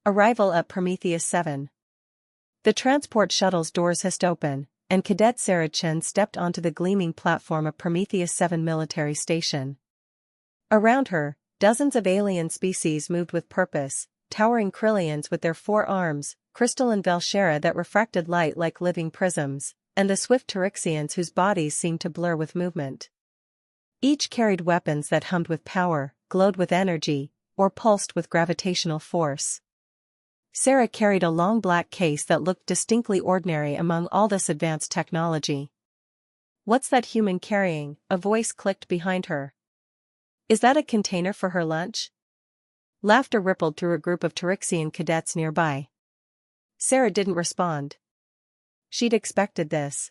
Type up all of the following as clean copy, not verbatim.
Arrival at Prometheus 7. The transport shuttle's doors hissed open, and Cadet Sarah Chen stepped onto the gleaming platform of Prometheus 7 military station. Around her, dozens of alien species moved with purpose, towering Krillians with their 4 arms, crystalline Velshera that refracted light like living prisms, and the swift Tyrixians whose bodies seemed to blur with movement. Each carried weapons that hummed with power, glowed with energy, or pulsed with gravitational force. Sarah carried a long black case that looked distinctly ordinary among all this advanced technology. "What's that human carrying?" a voice clicked behind her. "Is that a container for her lunch?" Laughter rippled through a group of Tyrixian cadets nearby. Sarah didn't respond. She'd expected this.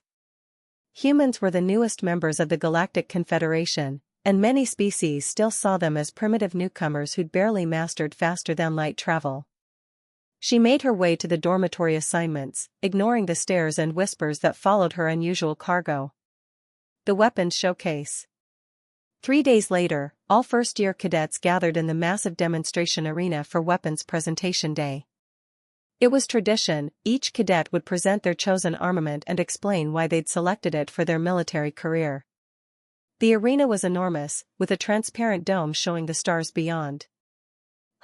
Humans were the newest members of the Galactic Confederation, and many species still saw them as primitive newcomers who'd barely mastered faster-than-light travel. She made her way to the dormitory assignments, ignoring the stares and whispers that followed her unusual cargo. The weapons showcase. 3 days later, all first-year cadets gathered in the massive demonstration arena for Weapons Presentation Day. It was tradition, each cadet would present their chosen armament and explain why they'd selected it for their military career. The arena was enormous, with a transparent dome showing the stars beyond.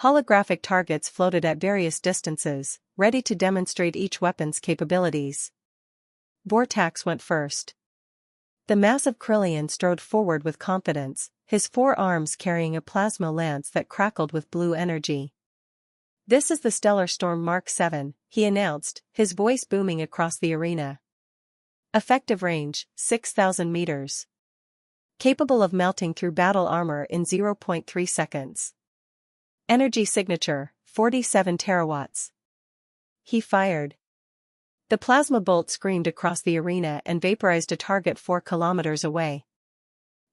Holographic targets floated at various distances, ready to demonstrate each weapon's capabilities. Vortax went first. The massive Krillian strode forward with confidence, his 4 arms carrying a plasma lance that crackled with blue energy. "This is the Stellar Storm Mark 7, he announced, his voice booming across the arena. Effective range, 6,000 meters. Capable of melting through battle armor in 0.3 seconds. Energy signature, 47 terawatts. He fired. The plasma bolt screamed across the arena and vaporized a target 4 kilometers away.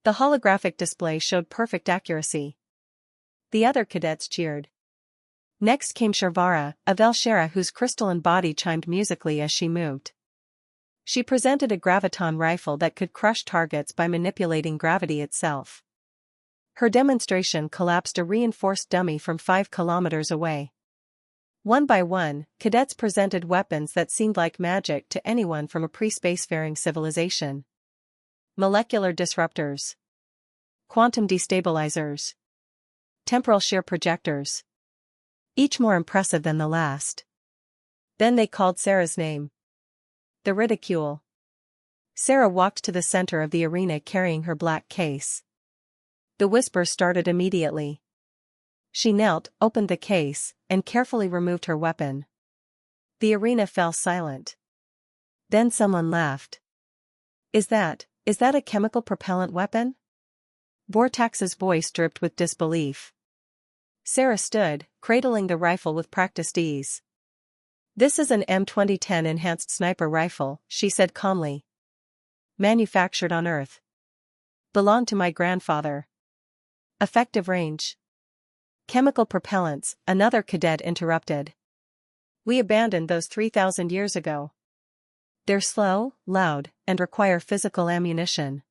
The holographic display showed perfect accuracy. The other cadets cheered. Next came Sharvara, a Velshera whose crystalline body chimed musically as she moved. She presented a graviton rifle that could crush targets by manipulating gravity itself. Her demonstration collapsed a reinforced dummy from 5 kilometers away. One by one, cadets presented weapons that seemed like magic to anyone from a pre-spacefaring civilization. Molecular disruptors. Quantum destabilizers. Temporal shear projectors. Each more impressive than the last. Then they called Sarah's name. The ridicule. Sarah walked to the center of the arena carrying her black case. The whispers started immediately. She knelt, opened the case, and carefully removed her weapon. The arena fell silent. Then someone laughed. Is that a chemical propellant weapon?" Vortax's voice dripped with disbelief. Sarah stood, cradling the rifle with practiced ease. "This is an M2010 enhanced sniper rifle," she said calmly. "Manufactured on Earth. Belonged to my grandfather. Effective range. Chemical propellants," another cadet interrupted. "We abandoned those 3,000 years ago. They're slow, loud, and require physical ammunition.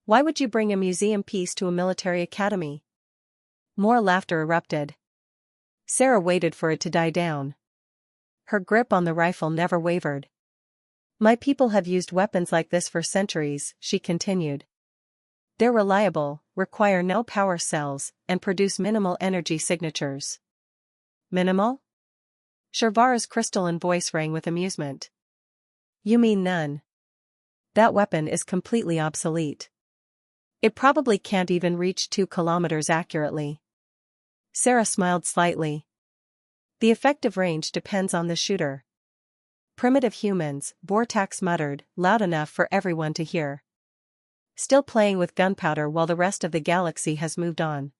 Why would you bring a museum piece to a military academy?" More laughter erupted. Sarah waited for it to die down. Her grip on the rifle never wavered. "My people have used weapons like this for centuries," she continued. "They're reliable, require no power cells, and produce minimal energy signatures." "Minimal?" Sharvara's crystalline voice rang with amusement. "You mean none? That weapon is completely obsolete. It probably can't even reach 2 kilometers accurately." Sarah smiled slightly. "The effective range depends on the shooter." "Primitive humans," Vortax muttered, loud enough for everyone to hear. "Still playing with gunpowder while the rest of the galaxy has moved on."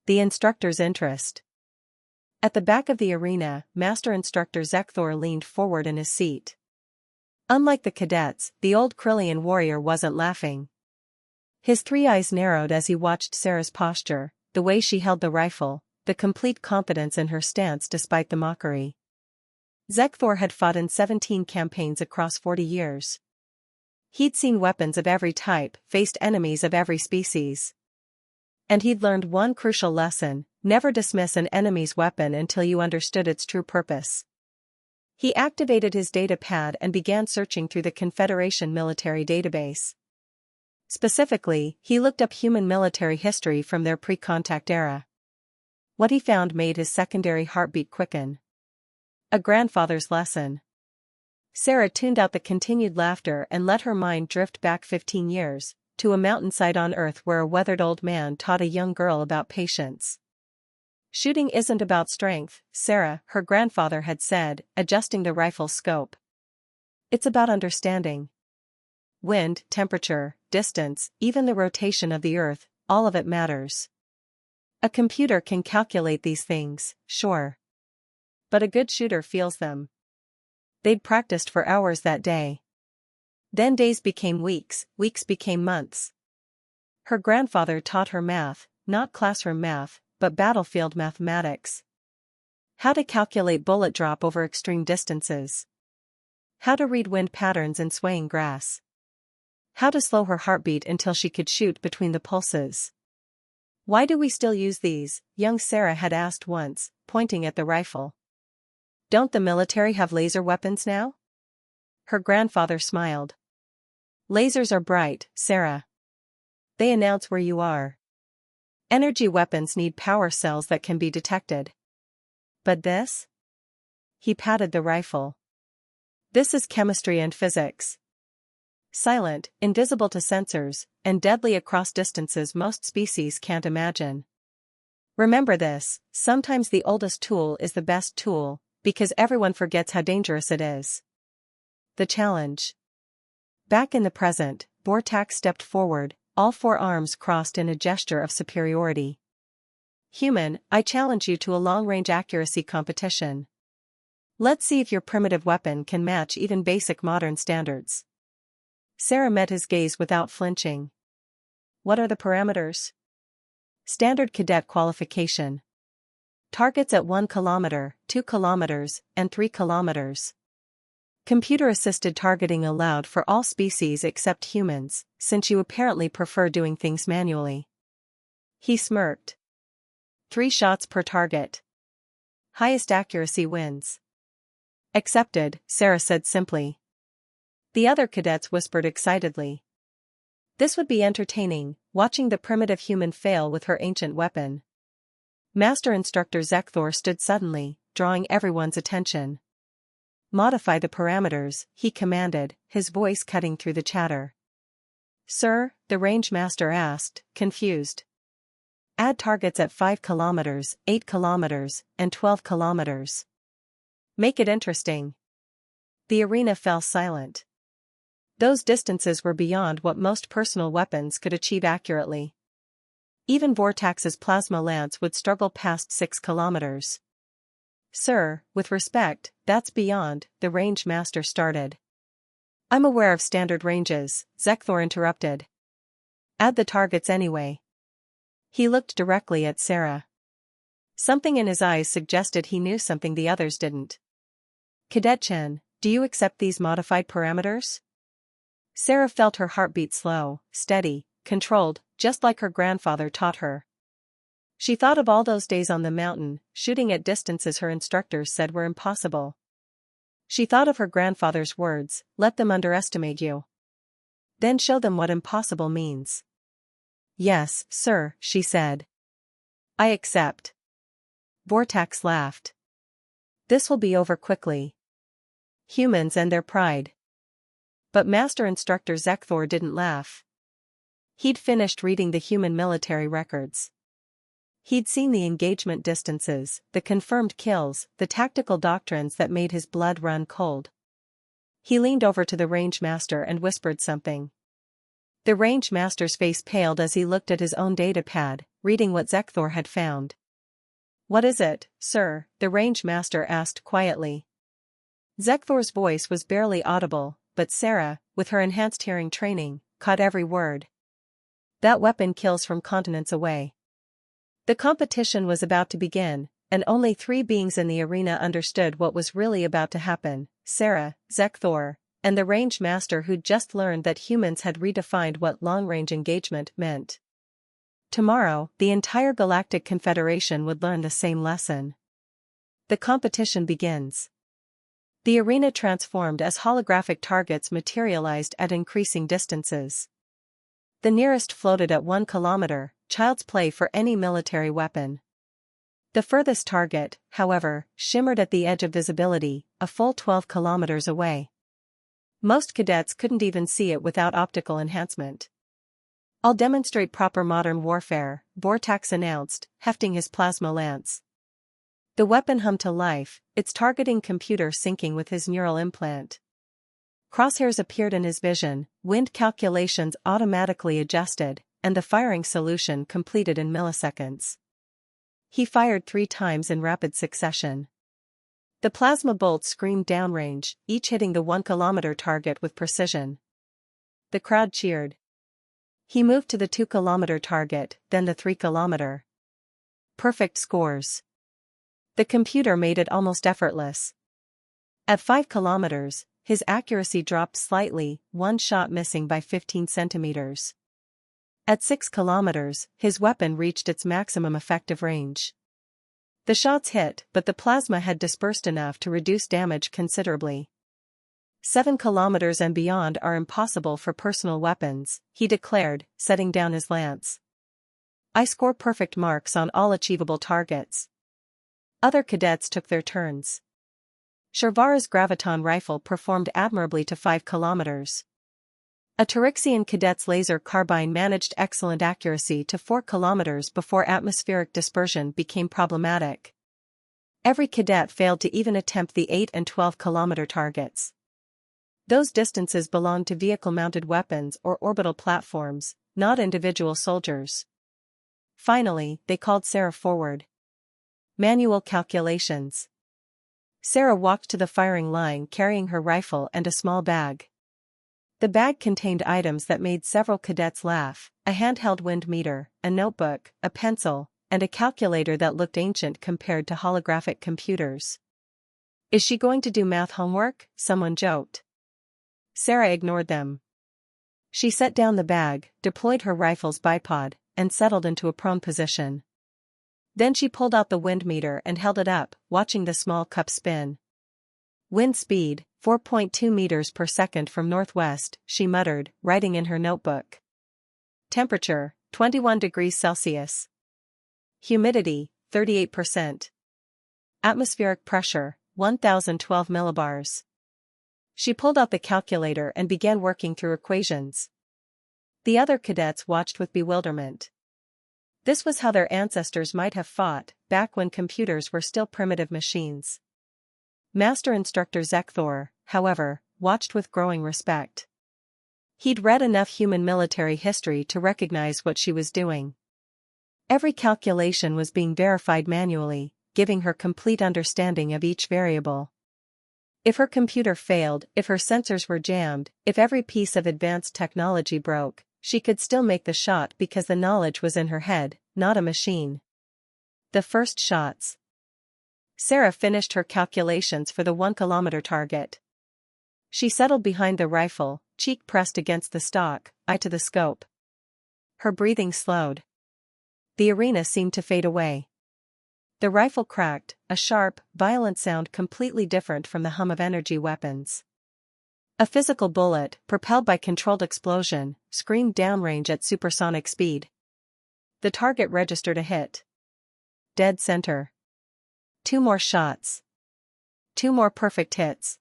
The instructor's interest. At the back of the arena, Master Instructor Zekthor leaned forward in his seat. Unlike the cadets, the old Krillian warrior wasn't laughing. His 3 eyes narrowed as he watched Sarah's posture, the way she held the rifle, the complete confidence in her stance despite the mockery. Zekthor had fought in 17 campaigns across 40 years. He'd seen weapons of every type, faced enemies of every species. And he'd learned one crucial lesson: Never dismiss an enemy's weapon until you understood its true purpose. He activated his data pad and began searching through the Confederation military database. Specifically, he looked up human military history from their pre-contact era. What he found made his secondary heartbeat quicken. A grandfather's lesson. Sarah tuned out the continued laughter and let her mind drift back 15 years, to a mountainside on Earth where a weathered old man taught a young girl about patience. Shooting isn't about strength, Sarah, her grandfather had said, adjusting the rifle's scope. It's about understanding. Wind, temperature, distance, even the rotation of the Earth, all of it matters. A computer can calculate these things, sure. But a good shooter feels them. They'd practiced for hours that day. Then days became weeks, weeks became months. Her grandfather taught her math, not classroom math, but battlefield mathematics. How to calculate bullet drop over extreme distances. How to read wind patterns in swaying grass. How to slow her heartbeat until she could shoot between the pulses. Why do we still use these? Young Sarah had asked once, pointing at the rifle. Don't the military have laser weapons now? Her grandfather smiled. Lasers are bright, Sarah. They announce where you are. Energy weapons need power cells that can be detected. But this? He patted the rifle. This is chemistry and physics. Silent, invisible to sensors, and deadly across distances most species can't imagine. Remember this, sometimes the oldest tool is the best tool, because everyone forgets how dangerous it is. The challenge. Back in the present, Vortax stepped forward, all four arms crossed in a gesture of superiority. Human, I challenge you to a long-range accuracy competition. Let's see if your primitive weapon can match even basic modern standards. Sarah met his gaze without flinching. What are the parameters? Standard cadet qualification. Targets at 1 kilometer, 2 kilometers, and 3 kilometers. Computer-assisted targeting allowed for all species except humans, since you apparently prefer doing things manually. He smirked. 3 shots per target. Highest accuracy wins. Accepted, Sarah said simply. The other cadets whispered excitedly. This would be entertaining, watching the primitive human fail with her ancient weapon. Master Instructor Zekthor stood suddenly, drawing everyone's attention. Modify the parameters, he commanded, his voice cutting through the chatter. Sir, the range master asked, confused. Add targets at 5 kilometers, 8 kilometers, and 12 kilometers. Make it interesting. The arena fell silent. Those distances were beyond what most personal weapons could achieve accurately. Even Vortax's plasma lance would struggle past 6 kilometers. Sir, with respect, that's beyond, the range master started. I'm aware of standard ranges, Zekthor interrupted. Add the targets anyway. He looked directly at Sarah. Something in his eyes suggested he knew something the others didn't. Cadet Chen, do you accept these modified parameters? Sarah felt her heartbeat slow, steady, controlled, just like her grandfather taught her. She thought of all those days on the mountain, shooting at distances her instructors said were impossible. She thought of her grandfather's words, let them underestimate you. Then show them what impossible means. Yes, sir, she said. I accept. Vortax laughed. This will be over quickly. Humans and their pride. But Master Instructor Zekthor didn't laugh. He'd finished reading the human military records. He'd seen the engagement distances, the confirmed kills, the tactical doctrines that made his blood run cold. He leaned over to the range master and whispered something. The range master's face paled as he looked at his own data pad, reading what Zekthor had found. What is it, sir? The range master asked quietly. Zekthor's voice was barely audible, but Sarah, with her enhanced hearing training, caught every word. That weapon kills from continents away. The competition was about to begin, and only 3 beings in the arena understood what was really about to happen, Sarah, Zekthor, and the range master who'd just learned that humans had redefined what long-range engagement meant. Tomorrow, the entire Galactic Confederation would learn the same lesson. The competition begins. The arena transformed as holographic targets materialized at increasing distances. The nearest floated at 1 kilometer, child's play for any military weapon. The furthest target, however, shimmered at the edge of visibility, a full 12 kilometers away. Most cadets couldn't even see it without optical enhancement. "I'll demonstrate proper modern warfare," Vortax announced, hefting his plasma lance. The weapon hummed to life, its targeting computer syncing with his neural implant. Crosshairs appeared in his vision, wind calculations automatically adjusted, and the firing solution completed in milliseconds. He fired 3 times in rapid succession. The plasma bolts screamed downrange, each hitting the 1 kilometer target with precision. The crowd cheered. He moved to the 2 kilometer target, then the 3 kilometer. Perfect scores. The computer made it almost effortless. At 5 kilometers, his accuracy dropped slightly, one shot missing by 15 centimeters. At 6 kilometers, his weapon reached its maximum effective range. The shots hit, but the plasma had dispersed enough to reduce damage considerably. 7 kilometers and beyond are impossible for personal weapons, he declared, setting down his lance. "I score perfect marks on all achievable targets." Other cadets took their turns. Shervara's graviton rifle performed admirably to 5 kilometers. A Tarixian cadet's laser carbine managed excellent accuracy to 4 kilometers before atmospheric dispersion became problematic. Every cadet failed to even attempt the 8 and 12 kilometer targets. Those distances belonged to vehicle-mounted weapons or orbital platforms, not individual soldiers. Finally, they called Sarah forward. Manual calculations. Sarah walked to the firing line carrying her rifle and a small bag. The bag contained items that made several cadets laugh: a handheld wind meter, a notebook, a pencil, and a calculator that looked ancient compared to holographic computers. "Is she going to do math homework?" someone joked. Sarah ignored them. She set down the bag, deployed her rifle's bipod, and settled into a prone position. Then she pulled out the wind meter and held it up, watching the small cup spin. "Wind speed, 4.2 meters per second from northwest," she muttered, writing in her notebook. "Temperature, 21 degrees Celsius. Humidity, 38%. Atmospheric pressure, 1012 millibars." She pulled out the calculator and began working through equations. The other cadets watched with bewilderment. This was how their ancestors might have fought, back when computers were still primitive machines. Master Instructor Zekthor, however, watched with growing respect. He'd read enough human military history to recognize what she was doing. Every calculation was being verified manually, giving her complete understanding of each variable. If her computer failed, if her sensors were jammed, if every piece of advanced technology broke, she could still make the shot because the knowledge was in her head, not a machine. The first shots. Sarah finished her calculations for the 1 kilometer target. She settled behind the rifle, cheek pressed against the stock, eye to the scope. Her breathing slowed. The arena seemed to fade away. The rifle cracked, a sharp, violent sound completely different from the hum of energy weapons. A physical bullet, propelled by controlled explosion, screamed downrange at supersonic speed. The target registered a hit. Dead center. 2 more shots. 2 more perfect hits.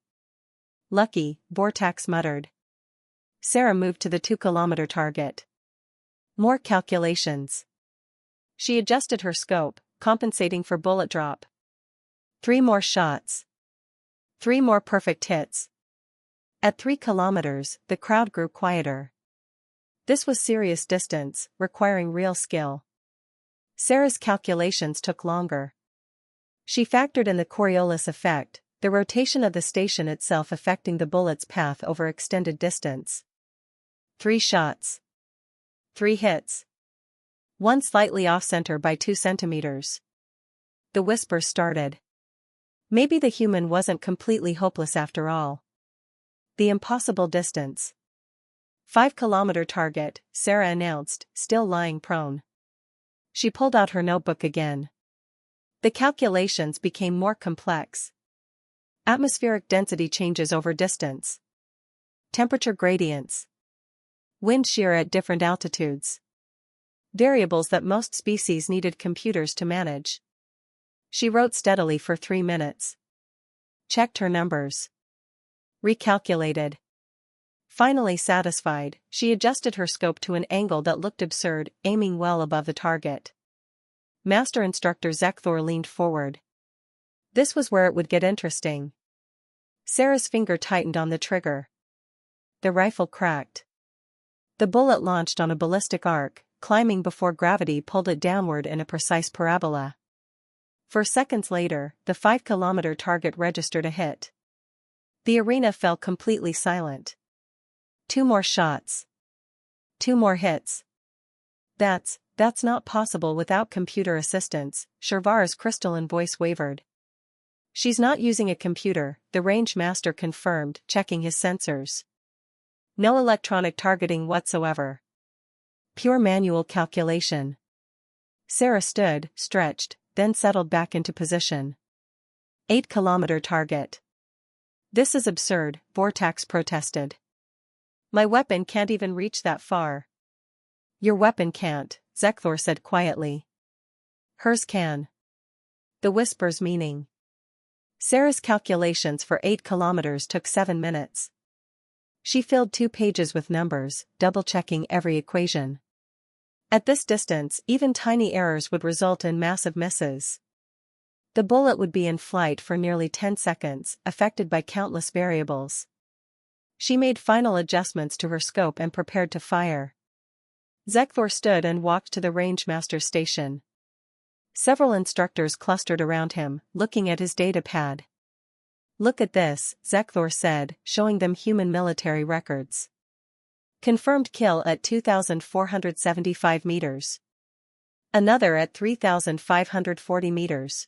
"Lucky," Vortax muttered. Sarah moved to the 2 kilometer target. More calculations. She adjusted her scope, compensating for bullet drop. 3 more shots. 3 more perfect hits. At 3 kilometers, the crowd grew quieter. This was serious distance, requiring real skill. Sarah's calculations took longer. She factored in the Coriolis effect, the rotation of the station itself affecting the bullet's path over extended distance. 3 shots. 3 hits. 1 slightly off-center by 2 centimeters. The whispers started. Maybe the human wasn't completely hopeless after all. The impossible distance. 5 kilometer target, Sarah announced, still lying prone. She pulled out her notebook again. The calculations became more complex. Atmospheric density changes over distance. Temperature gradients. Wind shear at different altitudes. Variables that most species needed computers to manage. She wrote steadily for 3 minutes. Checked her numbers. Recalculated. Finally satisfied, she adjusted her scope to an angle that looked absurd, aiming well above the target. Master Instructor Zekthor leaned forward. This was where it would get interesting. Sarah's finger tightened on the trigger. The rifle cracked. The bullet launched on a ballistic arc, climbing before gravity pulled it downward in a precise parabola. 4 seconds later, the 5-kilometer target registered a hit. The arena fell completely silent. 2 more shots. 2 more hits. That's not possible without computer assistance, Shervar's crystalline voice wavered. She's not using a computer, the range master confirmed, checking his sensors. No electronic targeting whatsoever. Pure manual calculation. Sarah stood, stretched, then settled back into position. 8-kilometer target. This is absurd, Vortax protested. My weapon can't even reach that far. Your weapon can't, Zekthor said quietly. Hers can. The whisper's meaning. Sarah's calculations for 8 kilometers took 7 minutes. She filled 2 pages with numbers, double-checking every equation. At this distance, even tiny errors would result in massive misses. The bullet would be in flight for nearly 10 seconds, affected by countless variables. She made final adjustments to her scope and prepared to fire. Zekthor stood and walked to the rangemaster's station. Several instructors clustered around him, looking at his datapad. Look at this, Zekthor said, showing them human military records. Confirmed kill at 2,475 meters. Another at 3,540 meters.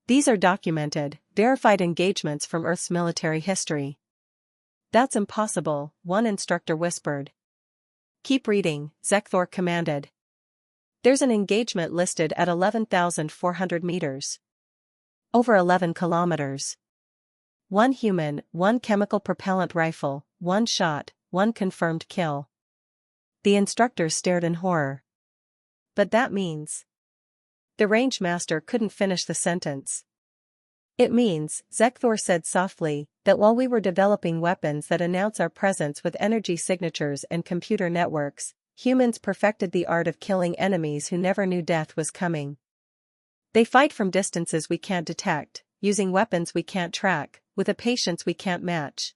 These are documented, verified engagements from Earth's military history. That's impossible, one instructor whispered. Keep reading, Zekthor commanded. There's an engagement listed at 11,400 meters. Over 11 kilometers. 1 human, 1 chemical propellant rifle, 1 shot, 1 confirmed kill. The instructors stared in horror. But that means... The rangemaster couldn't finish the sentence. It means, Zekthor said softly, that while we were developing weapons that announce our presence with energy signatures and computer networks, humans perfected the art of killing enemies who never knew death was coming. They fight from distances we can't detect, using weapons we can't track, with a patience we can't match.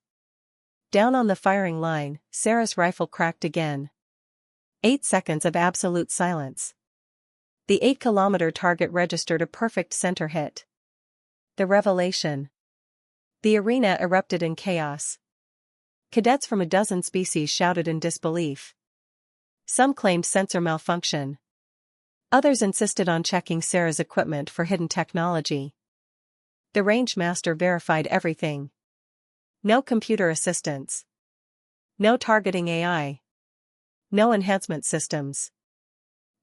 Down on the firing line, Sarah's rifle cracked again. 8 seconds of absolute silence. The 8-kilometer target registered a perfect center hit. The revelation. The arena erupted in chaos. Cadets from a dozen species shouted in disbelief. Some claimed sensor malfunction. Others insisted on checking Sarah's equipment for hidden technology. The rangemaster verified everything. No computer assistance. No targeting AI. No enhancement systems.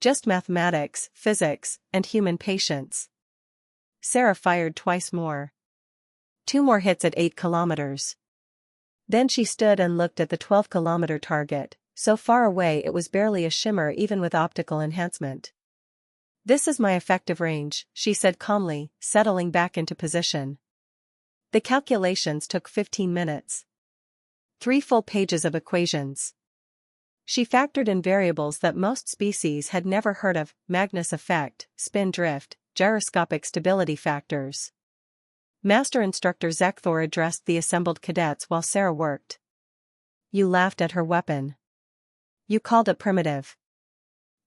Just mathematics, physics, and human patience. Sarah fired twice more. 2 more hits at 8 kilometers. Then she stood and looked at the 12-kilometer target, so far away it was barely a shimmer even with optical enhancement. This is my effective range, she said calmly, settling back into position. The calculations took 15 minutes. 3 full pages of equations. She factored in variables that most species had never heard of: Magnus effect, spin drift, gyroscopic stability factors. Master Instructor Zekthor addressed the assembled cadets while Sarah worked. You laughed at her weapon. You called it primitive.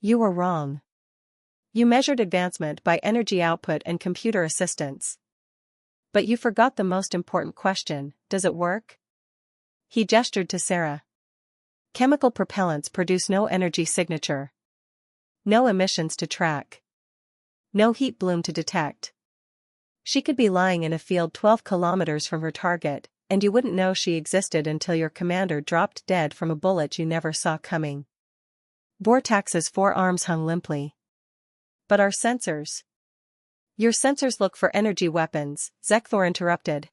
You were wrong. You measured advancement by energy output and computer assistance. But you forgot the most important question: does it work? He gestured to Sarah. Chemical propellants produce no energy signature. No emissions to track. No heat bloom to detect. She could be lying in a field 12 kilometers from her target, and you wouldn't know she existed until your commander dropped dead from a bullet you never saw coming. Vortax's forearms hung limply. But our sensors. Your sensors look for energy weapons, Zekthor interrupted.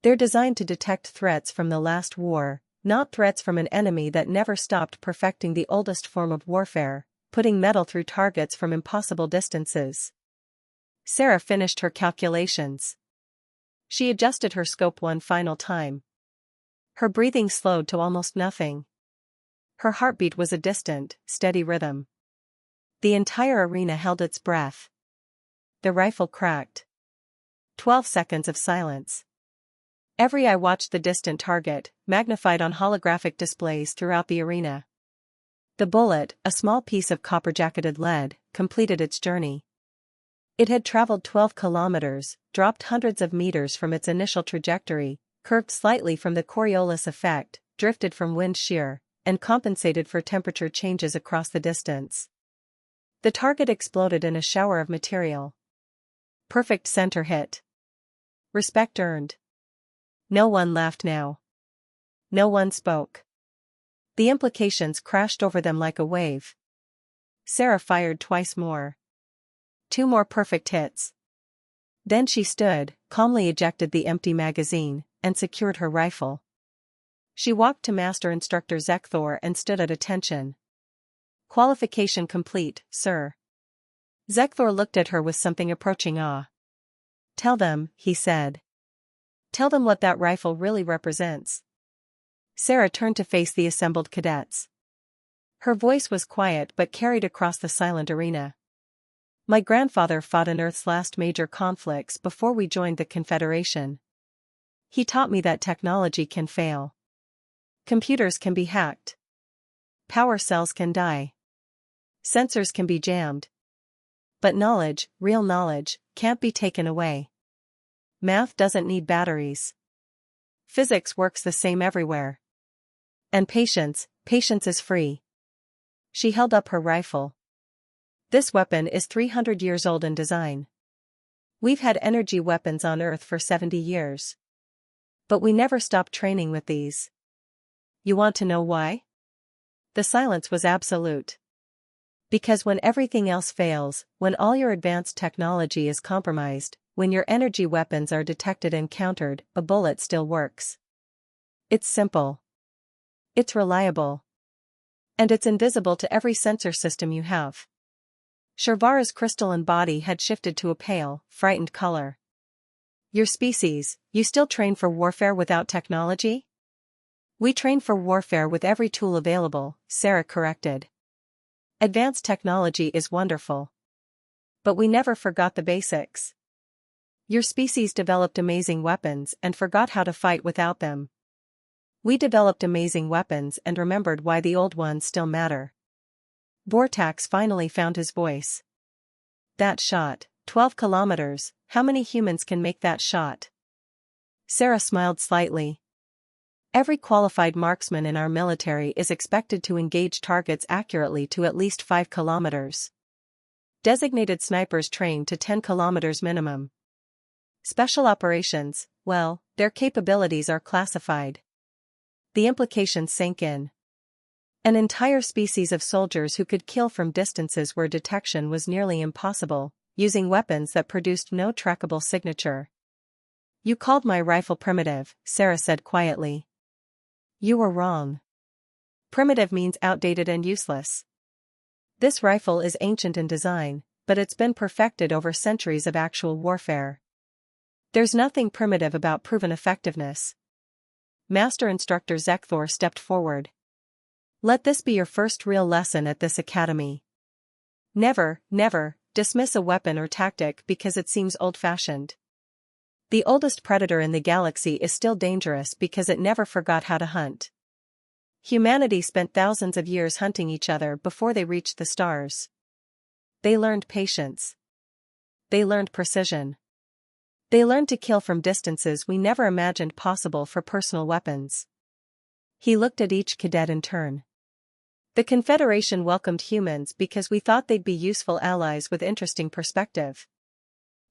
They're designed to detect threats from the last war, not threats from an enemy that never stopped perfecting the oldest form of warfare, putting metal through targets from impossible distances. Sarah finished her calculations. She adjusted her scope one final time. Her breathing slowed to almost nothing. Her heartbeat was a distant, steady rhythm. The entire arena held its breath. The rifle cracked. 12 seconds of silence. Every eye watched the distant target, magnified on holographic displays throughout the arena. The bullet, a small piece of copper-jacketed lead, completed its journey. It had traveled 12 kilometers, dropped hundreds of meters from its initial trajectory, curved slightly from the Coriolis effect, drifted from wind shear, and compensated for temperature changes across the distance. The target exploded in a shower of material. Perfect center hit. Respect earned. No one laughed now. No one spoke. The implications crashed over them like a wave. Sarah fired twice more. 2 more perfect hits. Then she stood, calmly ejected the empty magazine, and secured her rifle. She walked to Master Instructor Zekthor and stood at attention. Qualification complete, sir. Zekthor looked at her with something approaching awe. Tell them, he said. Tell them what that rifle really represents. Sarah turned to face the assembled cadets. Her voice was quiet but carried across the silent arena. My grandfather fought in Earth's last major conflicts before we joined the Confederation. He taught me that technology can fail. Computers can be hacked. Power cells can die. Sensors can be jammed. But knowledge, real knowledge, can't be taken away. Math doesn't need batteries. Physics works the same everywhere. And patience is free. She held up her rifle. This weapon is 300 years old in design. We've had energy weapons on Earth for 70 years. But we never stopped training with these. You want to know why? The silence was absolute. Because when everything else fails, when all your advanced technology is compromised, when your energy weapons are detected and countered, a bullet still works. It's simple. It's reliable. And it's invisible to every sensor system you have. Shervara's crystalline body had shifted to a pale, frightened color. Your species, you still train for warfare without technology? We train for warfare with every tool available, Sarah corrected. Advanced technology is wonderful. But we never forgot the basics. Your species developed amazing weapons and forgot how to fight without them. We developed amazing weapons and remembered why the old ones still matter. Vortax finally found his voice. That shot, 12 kilometers, how many humans can make that shot? Sarah smiled slightly. Every qualified marksman in our military is expected to engage targets accurately to at least 5 kilometers. Designated snipers train to 10 kilometers minimum. Special operations, well, their capabilities are classified. The implications sank in. An entire species of soldiers who could kill from distances where detection was nearly impossible, using weapons that produced no trackable signature. You called my rifle primitive, Sarah said quietly. You were wrong. Primitive means outdated and useless. This rifle is ancient in design, but it's been perfected over centuries of actual warfare. There's nothing primitive about proven effectiveness. Master Instructor Zekthor stepped forward. Let this be your first real lesson at this academy. Never, never, dismiss a weapon or tactic because it seems old-fashioned. The oldest predator in the galaxy is still dangerous because it never forgot how to hunt. Humanity spent thousands of years hunting each other before they reached the stars. They learned patience. They learned precision. They learned to kill from distances we never imagined possible for personal weapons. He looked at each cadet in turn. The Confederation welcomed humans because we thought they'd be useful allies with interesting perspective.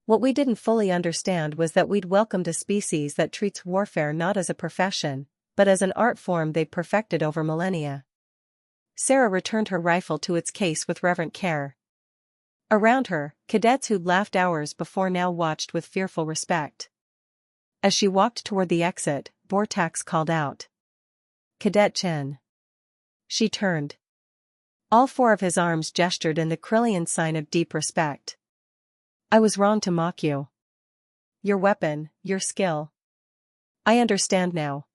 What we didn't fully understand was that we'd welcomed a species that treats warfare not as a profession, but as an art form they'd perfected over millennia. Sarah returned her rifle to its case with reverent care. Around her, cadets who'd laughed hours before now watched with fearful respect. As she walked toward the exit, Bortax called out, "Cadet Chen." She turned. All four of his arms gestured in the Krillian sign of deep respect. "I was wrong to mock you. Your weapon, your skill. I understand now."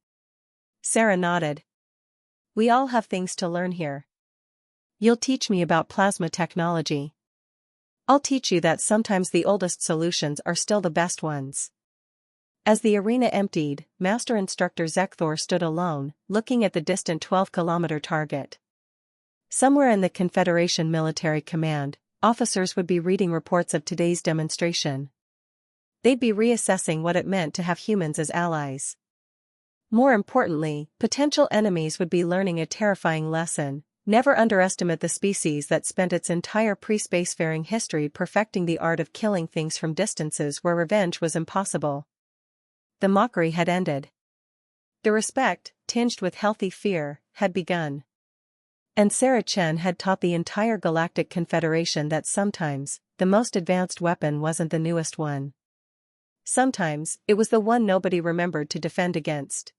Sarah nodded. "We all have things to learn here. You'll teach me about plasma technology. I'll teach you that sometimes the oldest solutions are still the best ones." As the arena emptied, Master Instructor Zekthor stood alone, looking at the distant 12-kilometer target. Somewhere in the Confederation Military Command, officers would be reading reports of today's demonstration. They'd be reassessing what it meant to have humans as allies. More importantly, potential enemies would be learning a terrifying lesson: never underestimate the species that spent its entire pre-spacefaring history perfecting the art of killing things from distances where revenge was impossible. The mockery had ended. The respect, tinged with healthy fear, had begun. And Sarah Chen had taught the entire Galactic Confederation that sometimes, the most advanced weapon wasn't the newest one. Sometimes, it was the one nobody remembered to defend against.